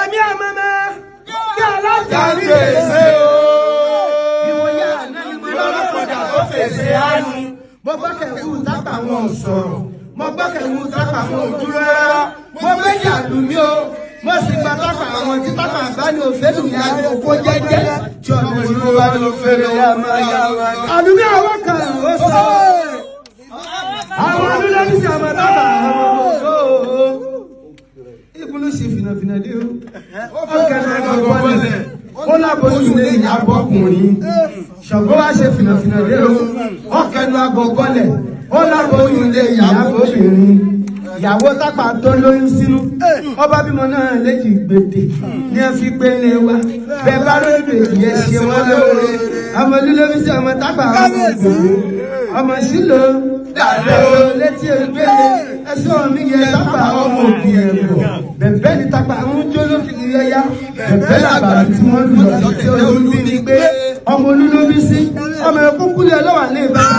Èmi àmàmà kí alájàrí èsè o. Ìwòye àná ni mo lọ́rọ̀ kọjá tó fèsì àánú. Mo gbọ́kẹ̀wù tápà wọn sọ̀rọ̀. Mo gbọ́kẹ̀wù tápà wọn dúró rárá. Mo méjì àdùnmí o. Mo sì gba tápà àwọn tí tápà bá ní òfèlú ní àjò kó jẹ́jẹ́. Tí ọ̀nà ìlú wa ló fẹ́rẹ̀ yá máa yá wa. Àdùnmí àwọn kan ò sọ. Àwọn olùdarí sí àwọn tápà àwọn ọmọ ìbúlú ṣe fìnàfìnà dé o. Ó kẹ́lẹ́ gbogbo lẹ̀. Ó lábọ̀ ilé ìyàbọ̀ ọkùnrin. Ṣọ̀gbọ́n wá ṣe fìnàfìnà dé o. Ó kẹ́nu agbọ̀gbọ́ lẹ̀. Ó lábọ̀ ilé ìyàbọ̀ obìnrin. Ìyàwó tápà tó lóyún sínú. Ọba bímọ náà léjì gbèdè. Ní ẹ fi gbé lé wa. Bẹ́ẹ̀ bá lórí bèjì yẹn ṣe wọ́n lóore. Ọmọ lílórí sí ọmọ tápà ọmọ ìgbòho. Ọmọ sílò dàdé o létí ìgbélé. Ẹ̀sọ́ mi yẹ tápà ọmọ òbí ẹ̀rọ. Bẹ̀bẹ̀ ni tápà ń jó lókìkí yẹ́yá. Bẹ̀bẹ̀ làbàrà tí wọ́n lù lọ sí olúbi ni pé ọmọ olúlóbi sí. Ọmọ ẹ̀kú kúlẹ̀ ọlọ́wà ní ìbára.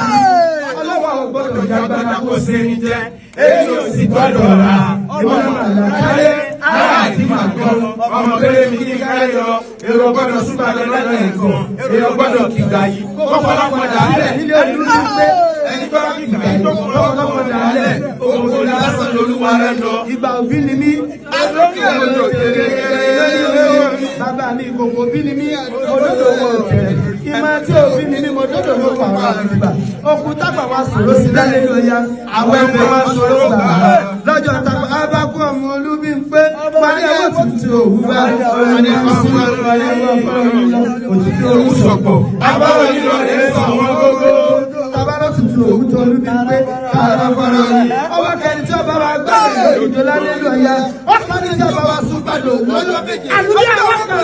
Ọlọ́wà ò gbọ́dọ̀ jágbára kó ṣe ní jẹ́. Èyí ò sì gbọ́dọ̀ rà. Ìwọ́n máa là káyé. Ará àti màá gbọ́. Ọmọ bẹ́rẹ̀ mi ní káyé lọ. Èrò gbọ́dọ̀ súpà lọ lọ́dọ̀ ẹ̀kan. Èrò gbọ́dọ̀ kìgbà yìí. Kó fọlọ́pọ̀dà rẹ̀ nílé olúbi pé ẹni tó kìgbà yìí tó fọlọ́pọ̀dà rẹ̀. Òun tó lásán lolúwa rẹ̀ lọ. Ìgbà òbí ni mí. Bàbá mi gbogbo òbí ni mí. Olódò wo tẹ̀. Ìmọ̀ tí òbí ni mí mo dódò ló pa àwọn àgbà. Okùn tápà wa sọ̀rọ̀ sí lálẹ́ lọ́ya. Àwọn ẹgbẹ́ wa sọ̀rọ̀ gbà. Lọ́jọ́ tápà abákú ọmọ olúbi ń pé. Parí ẹwọ́ tuntun òwú bá. Ọ̀rẹ́ ọ̀sùn òtítọ́ òwú sọ̀pọ̀. Abáwọ̀ yìí lọ rẹ̀ sọ àwọn gbogbo. Tabarọ́ tuntun òwú tó olúbi ń pé. Káàrọ̀ fọ́nà yìí. Ọwọ́ kẹni tí ọba wa gbà ìjọ lálẹ́ lọ́ya. Ó kọ́ni tí ọba wa sún padà òwú. Àlùyé àwọn kan.